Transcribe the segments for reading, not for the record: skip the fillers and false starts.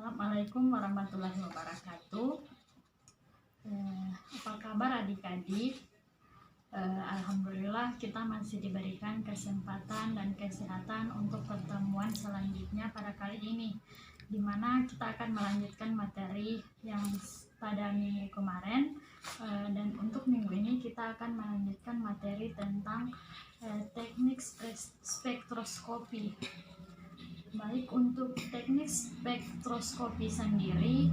Assalamualaikum warahmatullahi wabarakatuh. Apa kabar adik-adik? Alhamdulillah kita masih diberikan kesempatan dan kesehatan untuk pertemuan selanjutnya pada kali ini, di mana kita akan melanjutkan materi yang pada minggu kemarin, dan untuk minggu ini kita akan melanjutkan materi tentang teknik spektroskopi. Baik, untuk teknik spektroskopi sendiri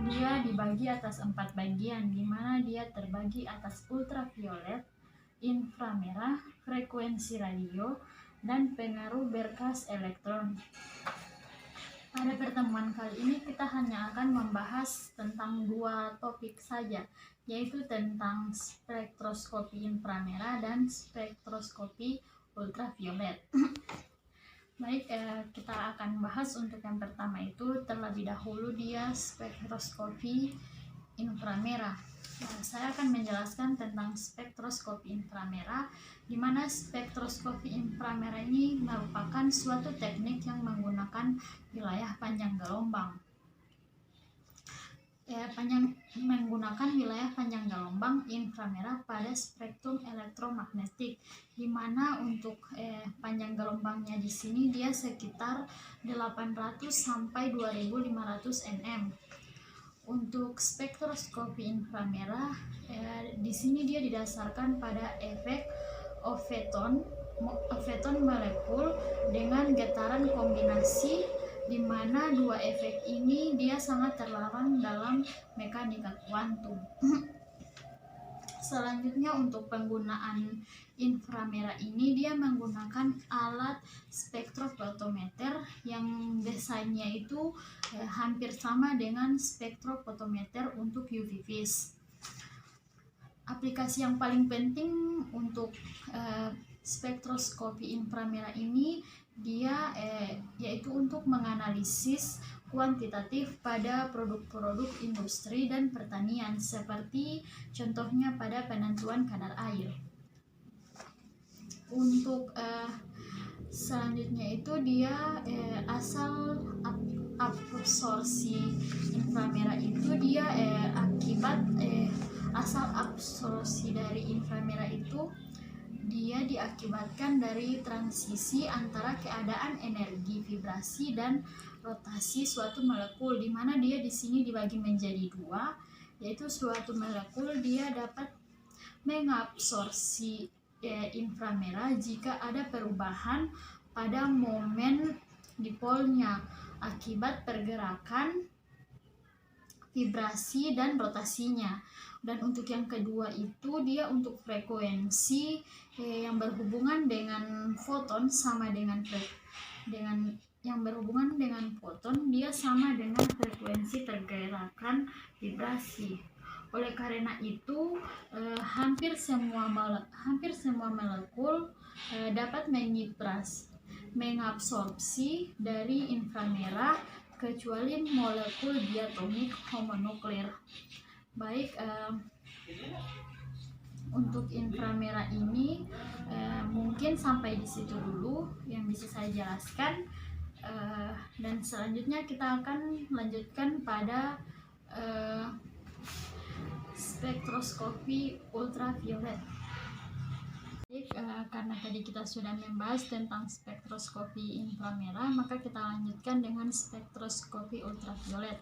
dia dibagi atas 4 bagian, di mana dia terbagi atas ultraviolet, inframerah, frekuensi radio, dan pengaruh berkas elektron. Pada pertemuan kali ini kita hanya akan membahas tentang 2 topik saja, yaitu tentang spektroskopi inframerah dan spektroskopi ultraviolet. Baik, kita akan bahas untuk yang pertama itu terlebih dahulu dia spektroskopi inframerah. Saya akan menjelaskan tentang spektroskopi inframerah, di mana spektroskopi inframerah ini merupakan suatu teknik yang menggunakan wilayah panjang gelombang. Menggunakan wilayah panjang gelombang inframerah pada spektrum elektromagnetik, di mana untuk panjang gelombangnya di sini dia sekitar 800 sampai 2500 nm. Untuk spektroskopi inframerah di sini dia didasarkan pada efek Overton molekul dengan getaran kombinasi, di mana 2 efek ini dia sangat terlarang dalam mekanika kuantum. Selanjutnya untuk penggunaan inframerah ini dia menggunakan alat spektrofotometer yang desainnya itu hampir sama dengan spektrofotometer untuk UV vis. Aplikasi yang paling penting untuk spektroskopi inframerah ini dia yaitu untuk menganalisis kuantitatif pada produk-produk industri dan pertanian, seperti contohnya pada penentuan kadar air. Untuk selanjutnya itu dia asal absorpsi inframerah itu dia asal absorpsi dari inframerah itu dia diakibatkan dari transisi antara keadaan energi vibrasi dan rotasi suatu molekul, di mana dia di sini dibagi menjadi 2, yaitu suatu molekul dia dapat mengabsorpsi inframerah jika ada perubahan pada momen dipolnya akibat pergerakan vibrasi dan rotasinya. Dan untuk yang kedua itu dia untuk frekuensi yang berhubungan dengan foton sama dengan yang berhubungan dengan foton, dia sama dengan frekuensi pergerakan vibrasi. Oleh karena itu hampir semua molekul dapat mengabsorpsi dari inframerah kecuali molekul diatomik homonuklir. Baik, untuk inframerah ini mungkin sampai di situ dulu yang bisa saya jelaskan, dan selanjutnya kita akan lanjutkan pada spektroskopi ultraviolet. Karena tadi kita sudah membahas tentang spektroskopi inframerah, maka kita lanjutkan dengan spektroskopi ultraviolet.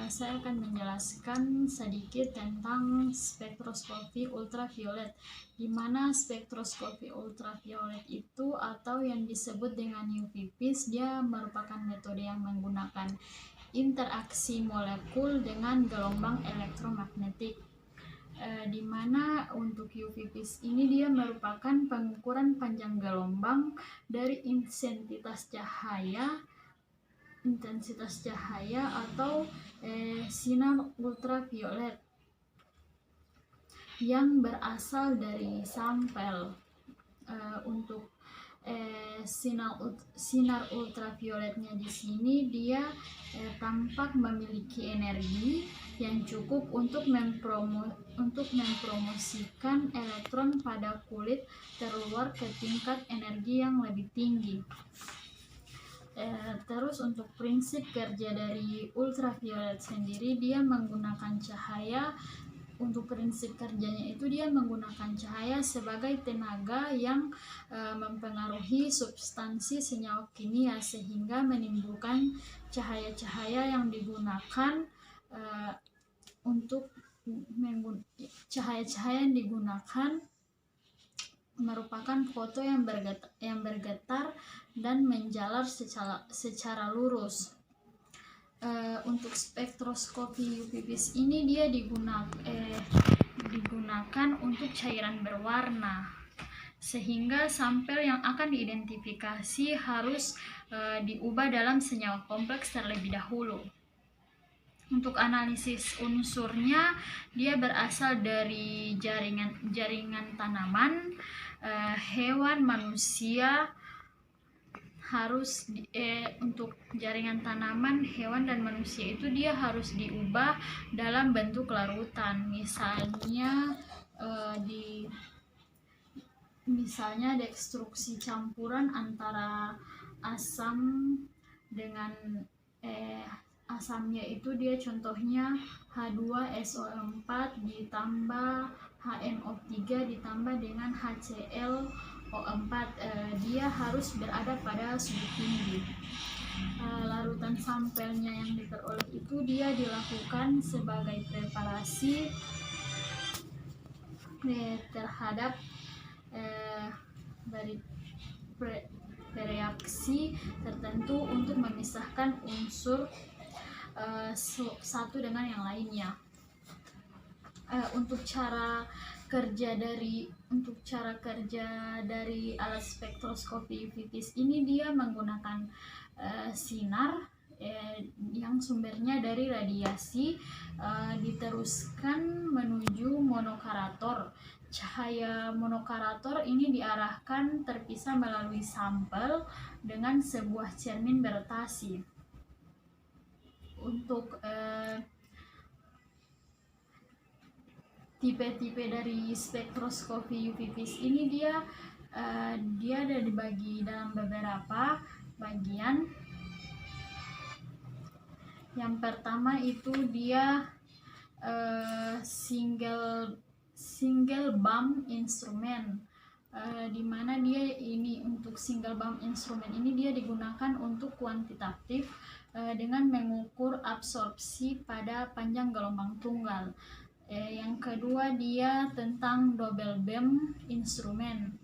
Saya akan menjelaskan sedikit tentang spektroskopi ultraviolet, di mana spektroskopi ultraviolet itu atau yang disebut dengan UV vis, dia merupakan metode yang menggunakan interaksi molekul dengan gelombang elektromagnetik, di mana untuk UV vis ini dia merupakan pengukuran panjang gelombang dari intensitas cahaya atau sinar ultraviolet yang berasal dari sampel. Untuk sinar ultravioletnya di sini dia tampak memiliki energi yang cukup untuk mempromosikan elektron pada kulit terluar ke tingkat energi yang lebih tinggi. Terus untuk prinsip kerja dari ultraviolet sendiri, dia menggunakan cahaya. Untuk prinsip kerjanya itu dia menggunakan cahaya sebagai tenaga yang mempengaruhi substansi senyawa kimia, sehingga menimbulkan cahaya-cahaya yang digunakan untuk cahaya-cahaya yang digunakan merupakan foto yang bergetar dan menjalar secara lurus. Untuk spektroskopi UV-vis ini dia digunakan untuk cairan berwarna, sehingga sampel yang akan diidentifikasi harus diubah dalam senyawa kompleks terlebih dahulu. Untuk analisis unsurnya, dia berasal dari jaringan tanaman, hewan, manusia. Untuk jaringan tanaman, hewan, dan manusia itu dia harus diubah dalam bentuk larutan. Misalnya dekstruksi campuran antara asam dengan asamnya itu dia contohnya H2SO4 ditambah HNO3 ditambah dengan HClO4. Dia harus berada pada suhu tinggi. Larutan sampelnya yang diperoleh itu dia dilakukan sebagai preparasi terhadap dari reaksi tertentu untuk memisahkan unsur satu dengan yang lainnya. Untuk cara kerja dari alat spektroskopi UV-vis ini, dia menggunakan sinar yang sumbernya dari radiasi, diteruskan menuju monokarator. Cahaya monokarator ini diarahkan terpisah melalui sampel dengan sebuah cermin berotasi. Untuk tipe-tipe dari spektroskopi UV-vis ini dia ada dibagi dalam beberapa bagian. Yang pertama itu dia single bump instrument, di mana dia ini untuk single bump instrument ini dia digunakan untuk kuantitatif dengan mengukur absorpsi pada panjang gelombang tunggal. Yang kedua dia tentang double bump instrument.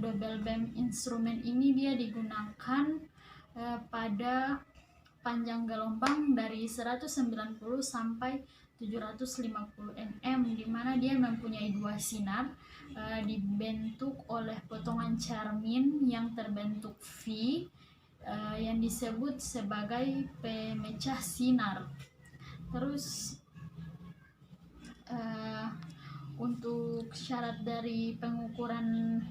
Double bump instrument ini dia digunakan pada panjang gelombang dari 190 sampai 750 nm, di mana dia mempunyai dua sinar dibentuk oleh potongan cermin yang terbentuk V yang disebut sebagai pemecah sinar. Terus untuk syarat dari pengukuran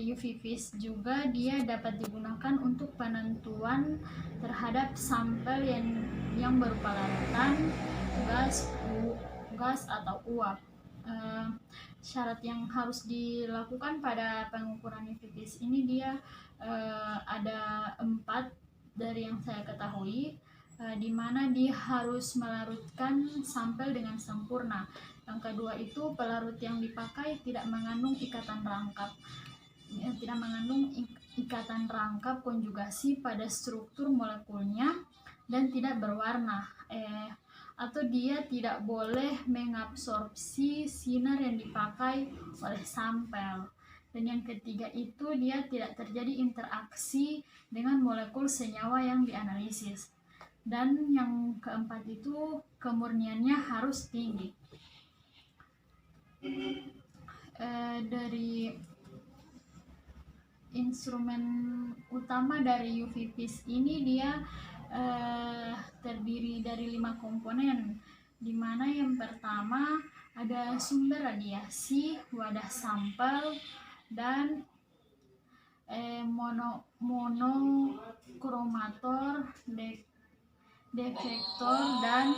UV-vis juga dia dapat digunakan untuk penentuan terhadap sampel yang berupa larutan, gas atau uap. Syarat yang harus dilakukan pada pengukuran UV-vis ini dia ada 4 dari yang saya ketahui, di mana dia harus melarutkan sampel dengan sempurna. Yang kedua itu pelarut yang dipakai tidak mengandung ikatan rangkap konjugasi pada struktur molekulnya dan tidak berwarna, atau dia tidak boleh mengabsorpsi sinar yang dipakai oleh sampel. Dan yang ketiga itu dia tidak terjadi interaksi dengan molekul senyawa yang dianalisis. Dan yang keempat itu kemurniannya harus tinggi. Dari instrumen utama dari UV-vis ini dia terdiri dari 5 komponen, di mana yang pertama ada sumber radiasi, wadah sampel, dan monokromator, defektor, dan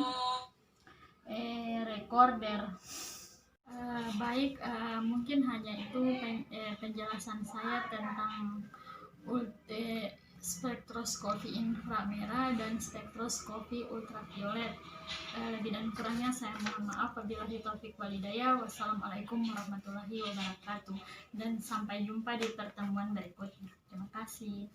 recorder. Mungkin hanya itu penjelasan saya tentang spektroskopi inframerah dan spektroskopi ultraviolet. Lebih dan kurangnya saya mohon maaf. Wabillahi taufik walhidayah. Wassalamualaikum warahmatullahi wabarakatuh. Dan sampai jumpa di pertemuan berikutnya. Terima kasih.